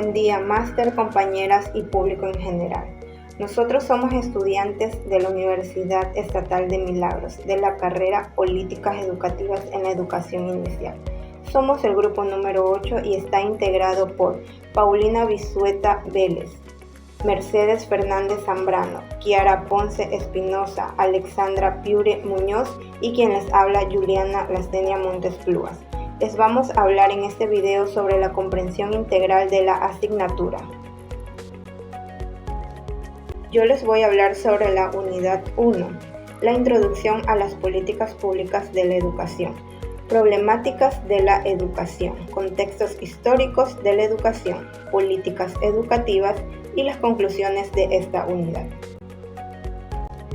buen día, máster, compañeras y público en general. Nosotros somos estudiantes de la Universidad Estatal de Milagros, de la carrera Políticas Educativas en la Educación Inicial. Somos el grupo número 8 y está integrado por Paulina Bisueta Vélez, Mercedes Fernández Zambrano, Kiara Ponce Espinosa, Alexandra Piure Muñoz y quien les habla, Juliana Lastenia Montes Pluas. Les vamos a hablar en este video sobre la comprensión integral de la asignatura. Yo les voy a hablar sobre la unidad 1, la introducción a las políticas públicas de la educación, problemáticas de la educación, contextos históricos de la educación, políticas educativas y las conclusiones de esta unidad.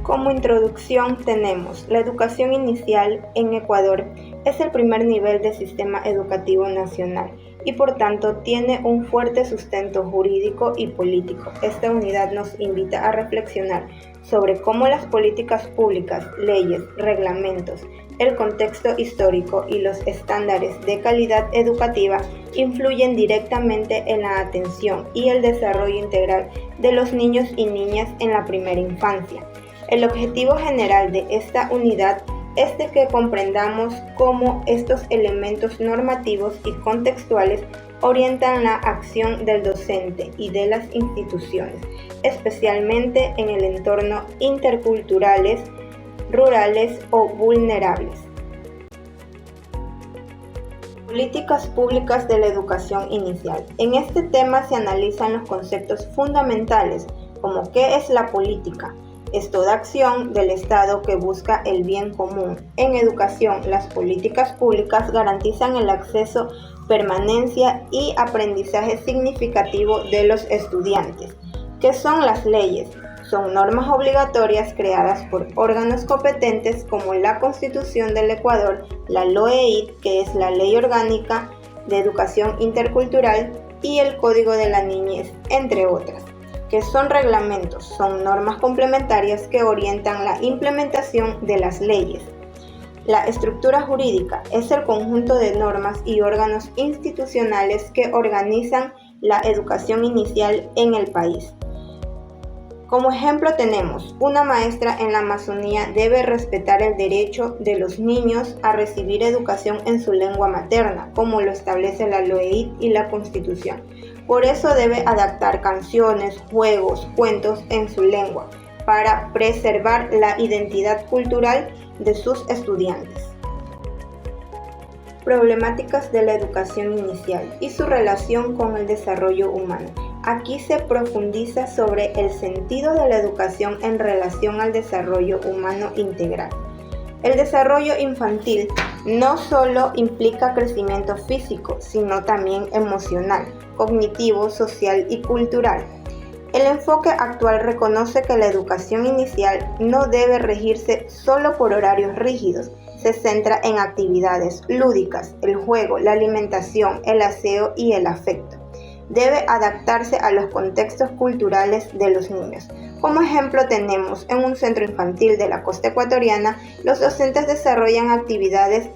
Como introducción tenemos la educación inicial en Ecuador es el primer nivel del sistema educativo nacional y por tanto tiene un fuerte sustento jurídico y político. Esta unidad nos invita a reflexionar sobre cómo las políticas públicas, leyes, reglamentos, el contexto histórico y los estándares de calidad educativa influyen directamente en la atención y el desarrollo integral de los niños y niñas en la primera infancia. El objetivo general de esta unidad es de que comprendamos cómo estos elementos normativos y contextuales orientan la acción del docente y de las instituciones, especialmente en el entorno interculturales, rurales o vulnerables. Políticas públicas de la educación inicial. En este tema se analizan los conceptos fundamentales como qué es la política. Es toda acción del Estado que busca el bien común. En educación, las políticas públicas garantizan el acceso, permanencia y aprendizaje significativo de los estudiantes. ¿Qué son las leyes? Son normas obligatorias creadas por órganos competentes como la Constitución del Ecuador, la LOEIT, que es la Ley Orgánica de Educación Intercultural, y el Código de la Niñez, entre otras. Que son reglamentos, son normas complementarias que orientan la implementación de las leyes. La estructura jurídica es el conjunto de normas y órganos institucionales que organizan la educación inicial en el país. Como ejemplo tenemos, una maestra en la Amazonía debe respetar el derecho de los niños a recibir educación en su lengua materna, como lo establece la LOEIT y la Constitución. Por eso debe adaptar canciones, juegos, cuentos en su lengua, para preservar la identidad cultural de sus estudiantes. Problemáticas de la educación inicial y su relación con el desarrollo humano. Aquí se profundiza sobre el sentido de la educación en relación al desarrollo humano integral. El desarrollo infantil no solo implica crecimiento físico, sino también emocional, cognitivo, social y cultural. El enfoque actual reconoce que la educación inicial no debe regirse solo por horarios rígidos, se centra en actividades lúdicas, el juego, la alimentación, el aseo y el afecto. Debe adaptarse a los contextos culturales de los niños. Como ejemplo tenemos en un centro infantil de la costa ecuatoriana, los docentes desarrollan actividades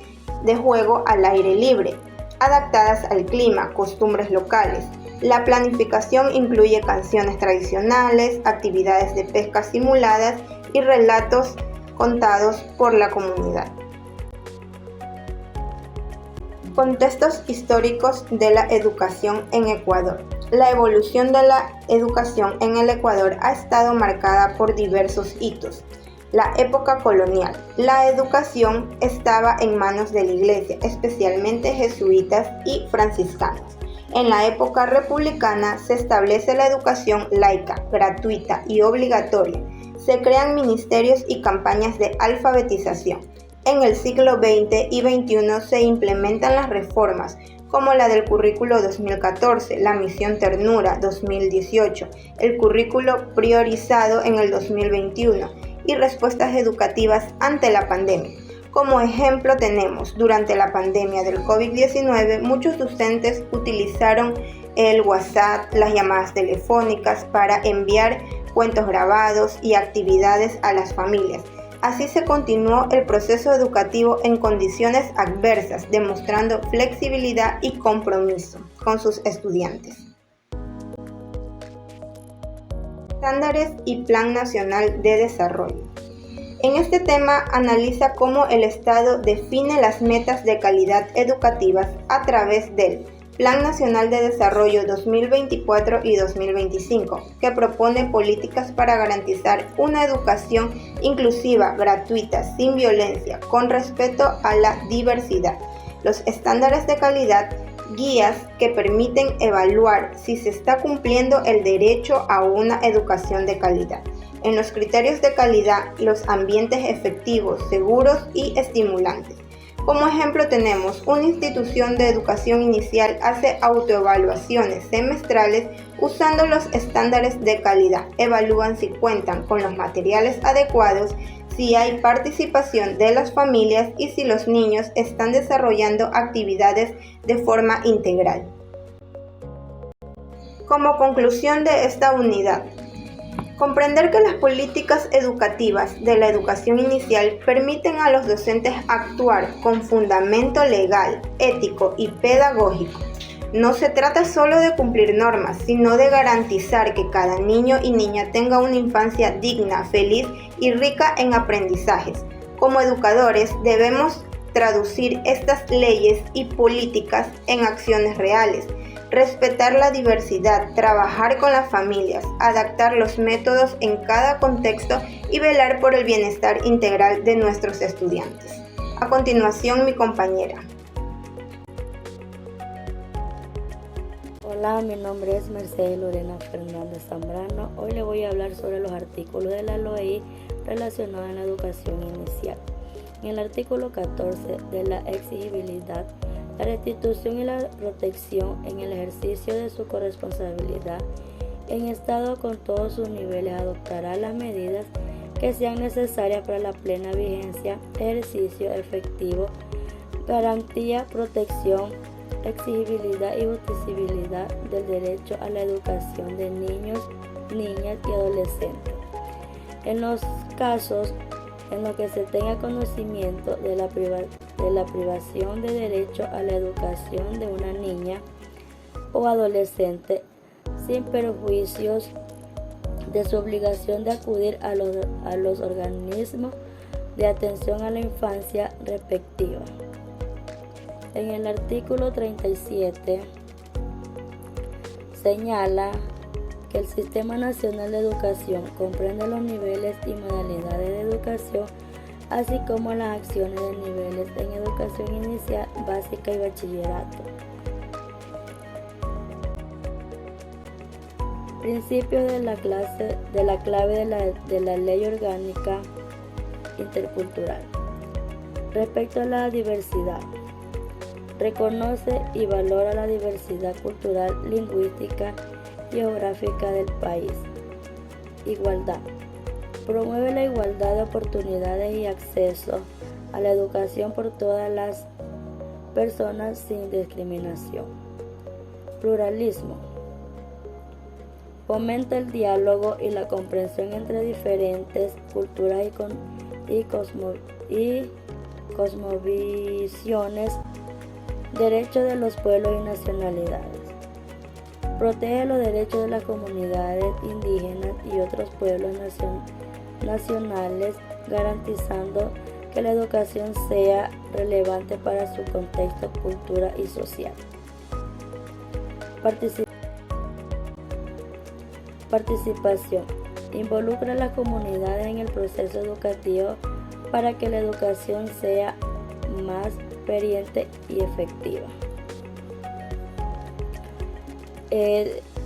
de juego al aire libre, adaptadas al clima, costumbres locales. La planificación incluye canciones tradicionales, actividades de pesca simuladas y relatos contados por la comunidad. Contextos históricos de la educación en Ecuador. La evolución de la educación en el Ecuador ha estado marcada por diversos hitos. La época colonial. La educación estaba en manos de la Iglesia, especialmente jesuitas y franciscanos. En la época republicana se establece la educación laica, gratuita y obligatoria. Se crean ministerios y campañas de alfabetización. En el siglo XX y XXI se implementan las reformas como la del currículo 2014, la misión Ternura 2018, el currículo priorizado en el 2021 y respuestas educativas ante la pandemia. Como ejemplo tenemos, durante la pandemia del COVID-19, muchos docentes utilizaron el WhatsApp, las llamadas telefónicas para enviar cuentos grabados y actividades a las familias. Así se continuó el proceso educativo en condiciones adversas, demostrando flexibilidad y compromiso con sus estudiantes. Estándares y Plan Nacional de Desarrollo. En este tema analiza cómo el Estado define las metas de calidad educativas a través del Plan Nacional de Desarrollo 2024 y 2025, que propone políticas para garantizar una educación inclusiva, gratuita, sin violencia, con respeto a la diversidad. Los estándares de calidad, guías que permiten evaluar si se está cumpliendo el derecho a una educación de calidad. En los criterios de calidad, los ambientes efectivos, seguros y estimulantes. Como ejemplo tenemos, una institución de educación inicial hace autoevaluaciones semestrales usando los estándares de calidad. Evalúan si cuentan con los materiales adecuados, si hay participación de las familias y si los niños están desarrollando actividades de forma integral. Como conclusión de esta unidad, comprender que las políticas educativas de la educación inicial permiten a los docentes actuar con fundamento legal, ético y pedagógico. No se trata solo de cumplir normas, sino de garantizar que cada niño y niña tenga una infancia digna, feliz y rica en aprendizajes. Como educadores debemos traducir estas leyes y políticas en acciones reales. Respetar la diversidad, trabajar con las familias, adaptar los métodos en cada contexto y velar por el bienestar integral de nuestros estudiantes. A continuación, mi compañera. Hola, mi nombre es Mercedes Lorena Fernández Zambrano. Hoy le voy a hablar sobre los artículos de la LOEI relacionados a la educación inicial. En el artículo 14 de la exigibilidad, la restitución y la protección en el ejercicio de su corresponsabilidad en Estado con todos sus niveles adoptará las medidas que sean necesarias para la plena vigencia, ejercicio efectivo, garantía, protección, exigibilidad y justiciabilidad del derecho a la educación de niños, niñas y adolescentes. En los casos en los que se tenga conocimiento de la privación de derecho a la educación de una niña o adolescente, sin perjuicios de su obligación de acudir a los organismos de atención a la infancia respectiva. En el artículo 37 señala que el Sistema Nacional de Educación comprende los niveles y modalidades de educación, así como las acciones de niveles en educación inicial, básica y bachillerato. Principios de la clave de la Ley Orgánica Intercultural. Respecto a la diversidad, reconoce y valora la diversidad cultural, lingüística y geográfica del país. Igualdad. Promueve la igualdad de oportunidades y acceso a la educación por todas las personas sin discriminación. Pluralismo. Fomenta el diálogo y la comprensión entre diferentes culturas y cosmovisiones, derechos de los pueblos y nacionalidades. Protege los derechos de las comunidades indígenas y otros pueblos nacionales, garantizando que la educación sea relevante para su contexto, cultura y social. Participación. Involucra a las comunidades en el proceso educativo para que la educación sea más experiente y efectiva.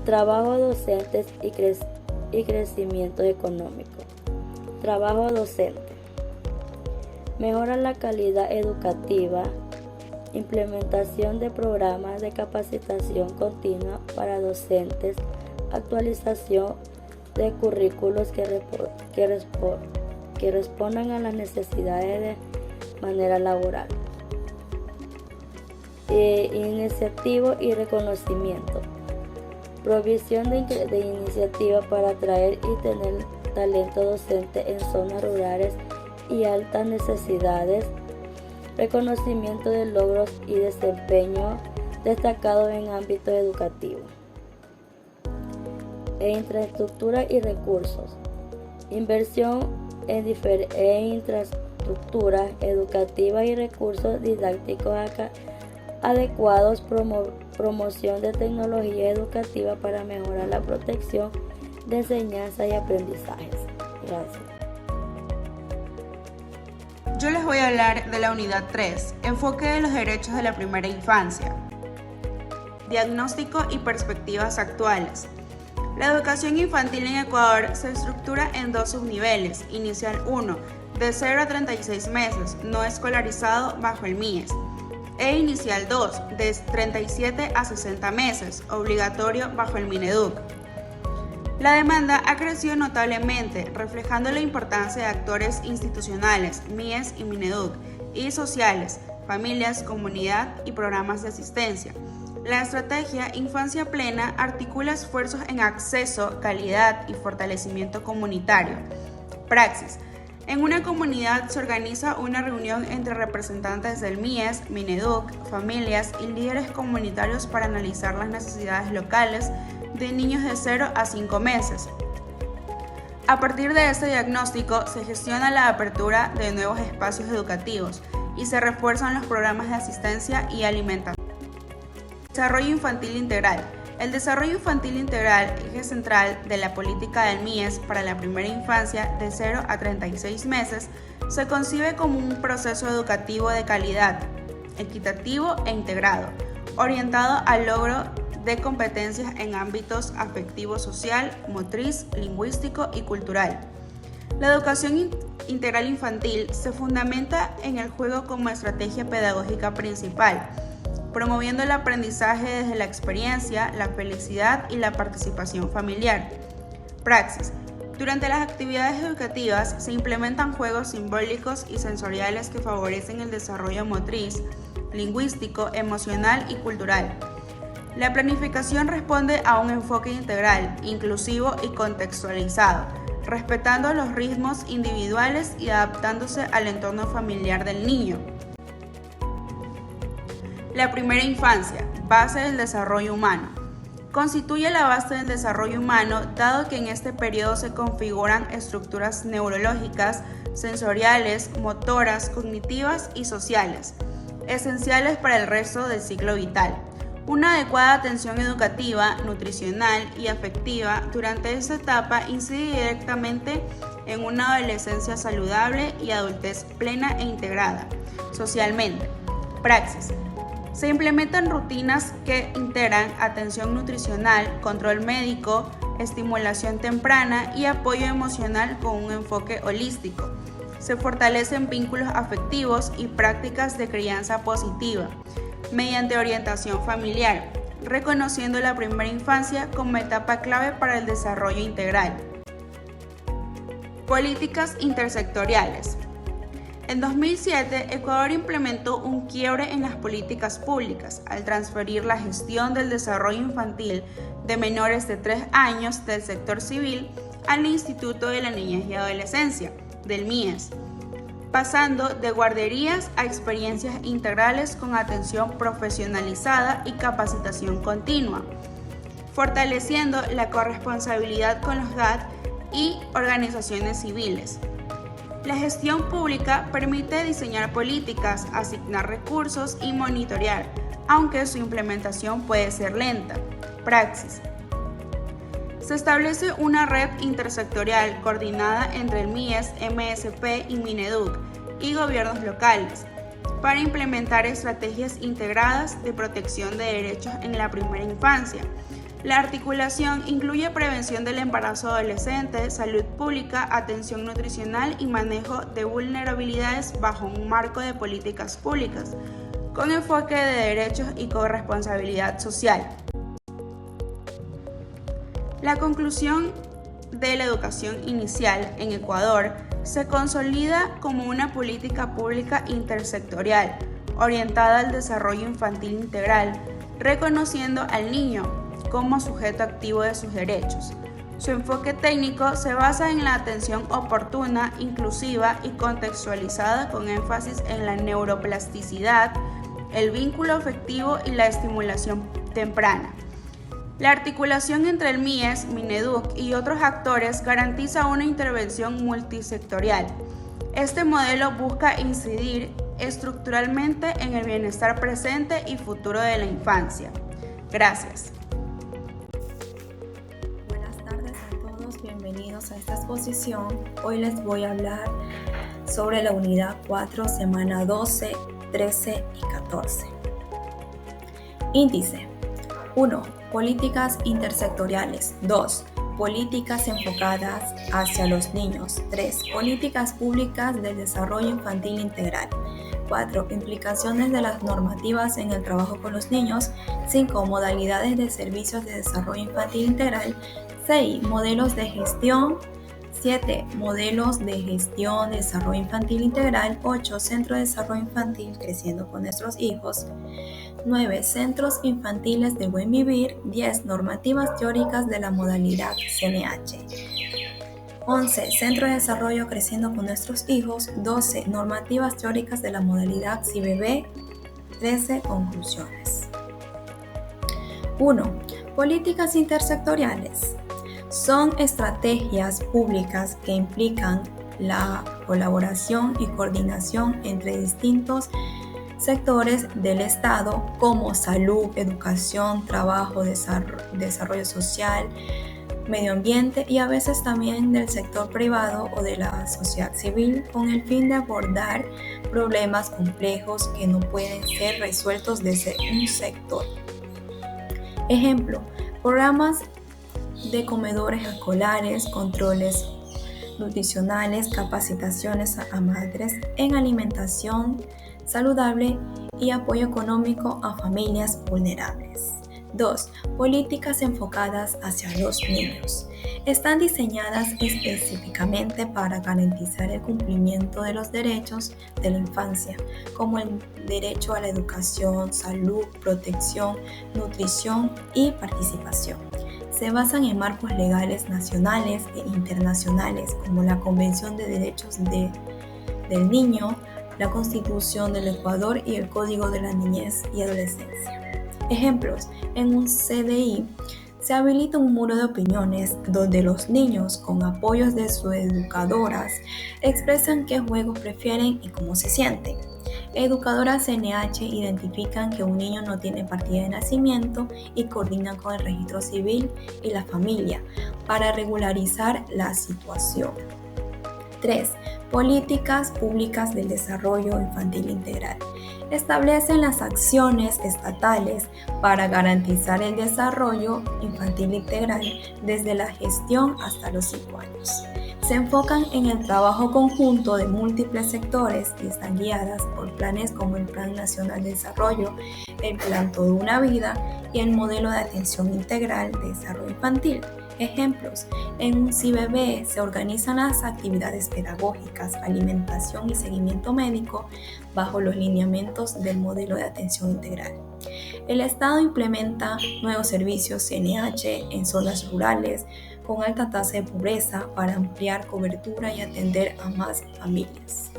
Trabajo docentes y crecimiento económico. Trabajo docente. Mejora la calidad educativa. Implementación de programas de capacitación continua para docentes. Actualización de currículos que respondan a las necesidades de manera laboral. Iniciativa y reconocimiento. Provisión de iniciativas para atraer y tener talento docente en zonas rurales y altas necesidades. Reconocimiento de logros y desempeño destacados en ámbitos educativos. en infraestructura y recursos, inversión en infraestructura educativa y recursos didácticos adecuados, promoción de tecnología educativa para mejorar la protección de enseñanza y aprendizajes. Gracias. Yo les voy a hablar de la unidad 3, enfoque de los derechos de la primera infancia. Diagnóstico y perspectivas actuales. La educación infantil en Ecuador se estructura en dos subniveles. Inicial 1, de 0 a 36 meses, no escolarizado bajo el MIES. E inicial 2, de 37 a 60 meses, obligatorio bajo el Mineduc. La demanda ha crecido notablemente, reflejando la importancia de actores institucionales, MIES y Mineduc, y sociales, familias, comunidad y programas de asistencia. La estrategia Infancia Plena articula esfuerzos en acceso, calidad y fortalecimiento comunitario. Praxis. En una comunidad se organiza una reunión entre representantes del MIES, Mineduc, familias y líderes comunitarios para analizar las necesidades locales de niños de 0 a 5 meses. A partir de este diagnóstico se gestiona la apertura de nuevos espacios educativos y se refuerzan los programas de asistencia y alimentación. Desarrollo infantil integral. El desarrollo infantil integral, eje central de la política del MIES para la primera infancia de 0 a 36 meses, se concibe como un proceso educativo de calidad, equitativo e integrado, orientado al logro de competencias en ámbitos afectivo, social, motriz, lingüístico y cultural. La educación integral infantil se fundamenta en el juego como estrategia pedagógica principal, promoviendo el aprendizaje desde la experiencia, la felicidad y la participación familiar. Praxis. Durante las actividades educativas se implementan juegos simbólicos y sensoriales que favorecen el desarrollo motriz, lingüístico, emocional y cultural. La planificación responde a un enfoque integral, inclusivo y contextualizado, respetando los ritmos individuales y adaptándose al entorno familiar del niño. La primera infancia, base del desarrollo humano. Constituye la base del desarrollo humano dado que en este periodo se configuran estructuras neurológicas, sensoriales, motoras, cognitivas y sociales, esenciales para el resto del ciclo vital. Una adecuada atención educativa, nutricional y afectiva durante esta etapa incide directamente en una adolescencia saludable y adultez plena e integrada socialmente. Praxis. Se implementan rutinas que integran atención nutricional, control médico, estimulación temprana y apoyo emocional con un enfoque holístico. Se fortalecen vínculos afectivos y prácticas de crianza positiva mediante orientación familiar, reconociendo la primera infancia como etapa clave para el desarrollo integral. Políticas intersectoriales. En 2007, Ecuador implementó un quiebre en las políticas públicas al transferir la gestión del desarrollo infantil de menores de 3 años del sector civil al Instituto de la Niñez y Adolescencia, del MIES, pasando de guarderías a experiencias integrales con atención profesionalizada y capacitación continua, fortaleciendo la corresponsabilidad con los GAT y organizaciones civiles. La gestión pública permite diseñar políticas, asignar recursos y monitorear, aunque su implementación puede ser lenta. Praxis. Se establece una red intersectorial coordinada entre el MIES, MSP y Mineduc y gobiernos locales para implementar estrategias integradas de protección de derechos en la primera infancia. La articulación incluye prevención del embarazo adolescente, salud pública, atención nutricional y manejo de vulnerabilidades bajo un marco de políticas públicas, con enfoque de derechos y corresponsabilidad social. La conclusión de la educación inicial en Ecuador se consolida como una política pública intersectorial, orientada al desarrollo infantil integral, reconociendo al niño como sujeto activo de sus derechos. Su enfoque técnico se basa en la atención oportuna, inclusiva y contextualizada con énfasis en la neuroplasticidad, el vínculo afectivo y la estimulación temprana. La articulación entre el MIES, Mineduc y otros actores garantiza una intervención multisectorial. Este modelo busca incidir estructuralmente en el bienestar presente y futuro de la infancia. Gracias. Buenas tardes a todos, bienvenidos a esta exposición. Hoy les voy a hablar sobre la unidad 4, semana 12, 13 y 14. Índice 1. Políticas intersectoriales. 2. Políticas enfocadas hacia los niños. 3. Políticas públicas del desarrollo infantil integral. 4. Implicaciones de las normativas en el trabajo con los niños. 5. Modalidades de servicios de desarrollo infantil integral. 6. Modelos de gestión. 7. Modelos de gestión de desarrollo infantil integral. 8. Centro de desarrollo infantil creciendo con nuestros hijos. 9. Centros infantiles de buen vivir. 10. Normativas teóricas de la modalidad CNH. 11. Centro de desarrollo creciendo con nuestros hijos. 12. Normativas teóricas de la modalidad CIBB. 13. Conclusiones. 1. Políticas intersectoriales. Son estrategias públicas que implican la colaboración y coordinación entre distintos sectores del Estado como salud, educación, trabajo, desarrollo social, medio ambiente y a veces también del sector privado o de la sociedad civil con el fin de abordar problemas complejos que no pueden ser resueltos desde un sector. Ejemplo, programas de comedores escolares, controles nutricionales, capacitaciones a madres en alimentación saludable y apoyo económico a familias vulnerables. 2. Políticas enfocadas hacia los niños. Están diseñadas específicamente para garantizar el cumplimiento de los derechos de la infancia, como el derecho a la educación, salud, protección, nutrición y participación. Se basan en marcos legales nacionales e internacionales, como la Convención de Derechos del Niño, la Constitución del Ecuador y el Código de la Niñez y Adolescencia. Ejemplos: en un CDI se habilita un muro de opiniones donde los niños, con apoyos de sus educadoras, expresan qué juegos prefieren y cómo se sienten. Educadoras CNH identifican que un niño no tiene partida de nacimiento y coordinan con el registro civil y la familia para regularizar la situación. 3. Políticas públicas del desarrollo infantil integral. Establecen las acciones estatales para garantizar el desarrollo infantil integral desde la gestión hasta los 5 años. Se enfocan en el trabajo conjunto de múltiples sectores y están guiadas por planes como el Plan Nacional de Desarrollo, el Plan Toda una Vida y el Modelo de Atención Integral de Desarrollo Infantil. Ejemplos: en un CIBB se organizan las actividades pedagógicas, alimentación y seguimiento médico bajo los lineamientos del modelo de atención integral. El Estado implementa nuevos servicios CNH en zonas rurales con alta tasa de pobreza para ampliar cobertura y atender a más familias.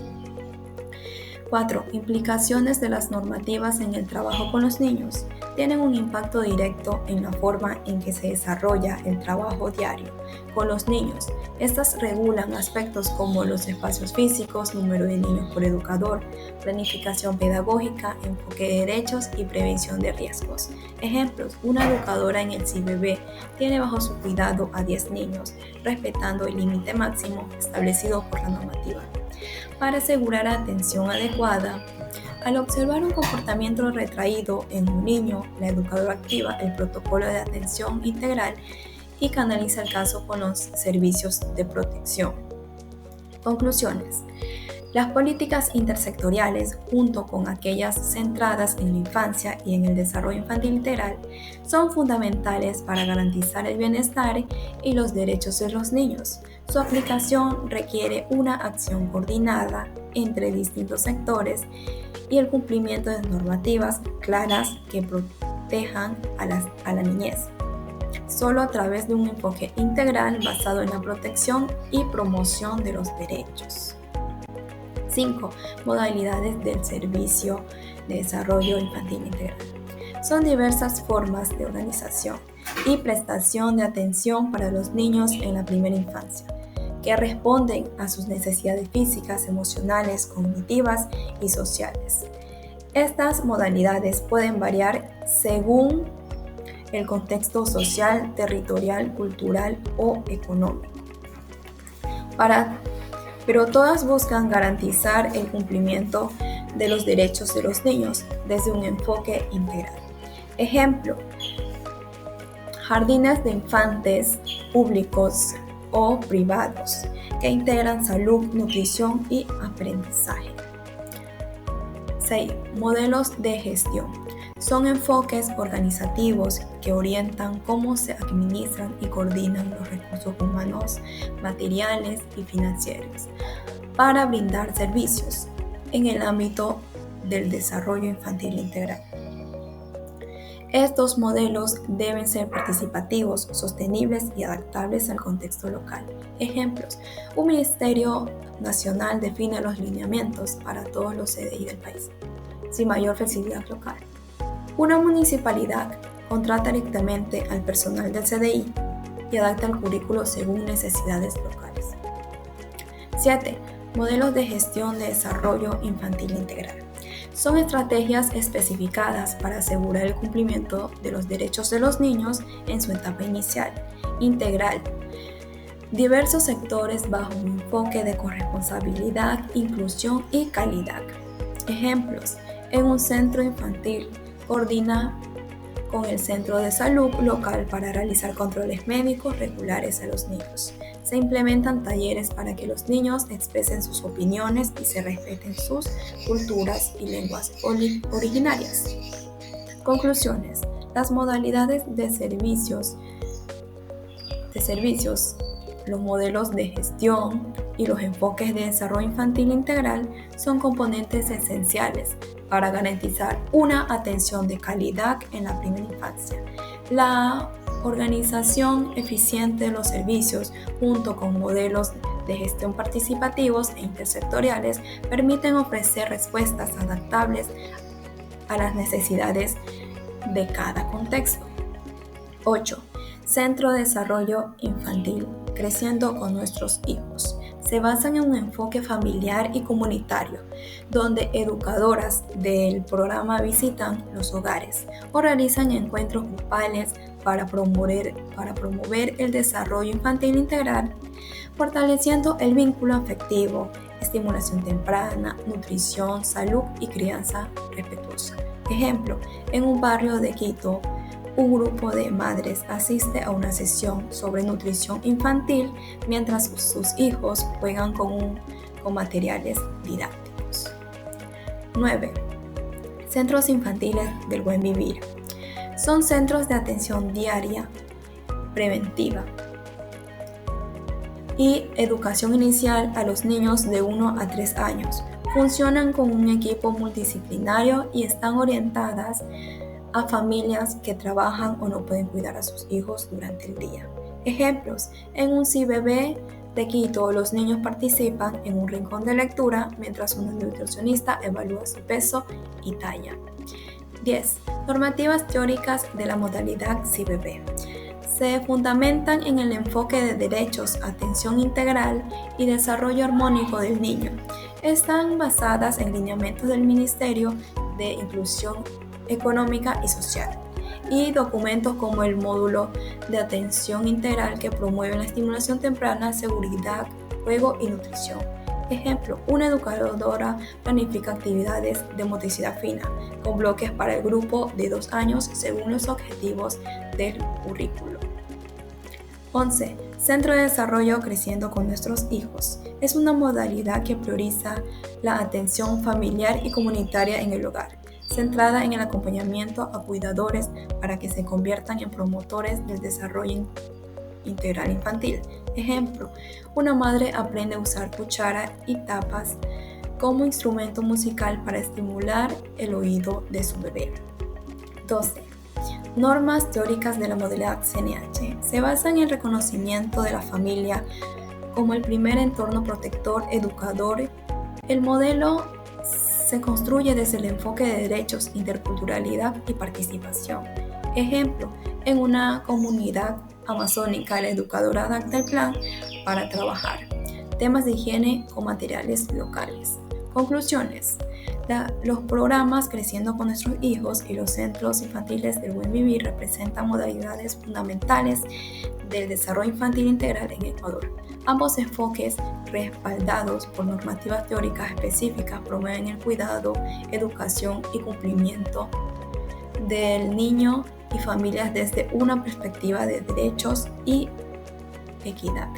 4. Implicaciones de las normativas en el trabajo con los niños. Tienen un impacto directo en la forma en que se desarrolla el trabajo diario con los niños. Estas regulan aspectos como los espacios físicos, número de niños por educador, planificación pedagógica, enfoque de derechos y prevención de riesgos. Ejemplos: una educadora en el CIBB tiene bajo su cuidado a 10 niños, respetando el límite máximo establecido por la normativa. Para asegurar atención adecuada, al observar un comportamiento retraído en un niño, la educadora activa el protocolo de atención integral y canaliza el caso con los servicios de protección. Conclusiones. Las políticas intersectoriales, junto con aquellas centradas en la infancia y en el desarrollo infantil integral, son fundamentales para garantizar el bienestar y los derechos de los niños. Su aplicación requiere una acción coordinada entre distintos sectores y el cumplimiento de normativas claras que protejan a la niñez. Solo a través de un enfoque integral basado en la protección y promoción de los derechos. 5. Modalidades del servicio de desarrollo infantil integral. Son diversas formas de organización y prestación de atención para los niños en la primera infancia, que responden a sus necesidades físicas, emocionales, cognitivas y sociales. Estas modalidades pueden variar según el contexto social, territorial, cultural o económico. Pero todas buscan garantizar el cumplimiento de los derechos de los niños desde un enfoque integral. Ejemplo, jardines de infantes públicos o privados que integran salud, nutrición y aprendizaje. 6. Modelos de gestión. Son enfoques organizativos que orientan cómo se administran y coordinan los recursos humanos, materiales y financieros para brindar servicios en el ámbito del desarrollo infantil integral. Estos modelos deben ser participativos, sostenibles y adaptables al contexto local. Ejemplos: un ministerio nacional define los lineamientos para todos los CDI del país, sin mayor flexibilidad local. Una municipalidad contrata directamente al personal del CDI y adapta el currículo según necesidades locales. 7. Modelos de gestión de desarrollo infantil integral. Son estrategias especificadas para asegurar el cumplimiento de los derechos de los niños en su etapa inicial, integral. Diversos sectores bajo un enfoque de corresponsabilidad, inclusión y calidad. Ejemplos: en un centro infantil coordina con el centro de salud local para realizar controles médicos regulares a los niños. Se implementan talleres para que los niños expresen sus opiniones y se respeten sus culturas y lenguas originarias. Conclusiones. Las modalidades de servicios, los modelos de gestión y los enfoques de desarrollo infantil integral son componentes esenciales para garantizar una atención de calidad en la primera infancia. La organización eficiente de los servicios, junto con modelos de gestión participativos e intersectoriales, permiten ofrecer respuestas adaptables a las necesidades de cada contexto. 8. Centro de Desarrollo Infantil, creciendo con nuestros hijos. Se basan en un enfoque familiar y comunitario, donde educadoras del programa visitan los hogares o realizan encuentros grupales para promover el desarrollo infantil integral, fortaleciendo el vínculo afectivo, estimulación temprana, nutrición, salud y crianza respetuosa. Ejemplo, en un barrio de Quito, un grupo de madres asiste a una sesión sobre nutrición infantil mientras sus hijos juegan con materiales didácticos. 9. Centros infantiles del buen vivir. Son centros de atención diaria, preventiva y educación inicial a los niños de 1 a 3 años. Funcionan con un equipo multidisciplinario y están orientadas a familias que trabajan o no pueden cuidar a sus hijos durante el día. Ejemplos: en un CIBB de Quito, los niños participan en un rincón de lectura mientras una nutricionista evalúa su peso y talla. 10. Normativas teóricas de la modalidad CIBB. Se fundamentan en el enfoque de derechos, atención integral y desarrollo armónico del niño. Están basadas en lineamientos del Ministerio de Inclusión Económica y Social y documentos como el módulo de atención integral que promueve la estimulación temprana, seguridad, juego y nutrición. Ejemplo: una educadora planifica actividades de motricidad fina con bloques para el grupo de 2 años según los objetivos del currículo. 11. Centro de Desarrollo Creciendo con Nuestros Hijos. Es una modalidad que prioriza la atención familiar y comunitaria en el hogar, centrada en el acompañamiento a cuidadores para que se conviertan en promotores del desarrollo integral infantil. Ejemplo: una madre aprende a usar cuchara y tapas como instrumento musical para estimular el oído de su bebé. 12. Normas teóricas de la modalidad CNH. Se basan en el reconocimiento de la familia como el primer entorno protector, educador. El modelo se construye desde el enfoque de derechos, interculturalidad y participación. Ejemplo, en una comunidad amazónica, la educadora adapta el plan para trabajar temas de higiene con materiales locales. Conclusiones. Los programas Creciendo con nuestros hijos y los centros infantiles del buen vivir representan modalidades fundamentales del desarrollo infantil integral en Ecuador. Ambos enfoques, respaldados por normativas teóricas específicas, promueven el cuidado, educación y cumplimiento del niño y familias desde una perspectiva de derechos y equidad.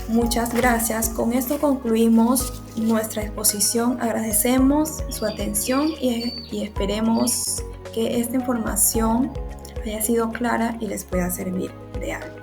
Muchas gracias. Con esto concluimos nuestra exposición. Agradecemos su atención y esperemos que esta información haya sido clara y les pueda servir de algo.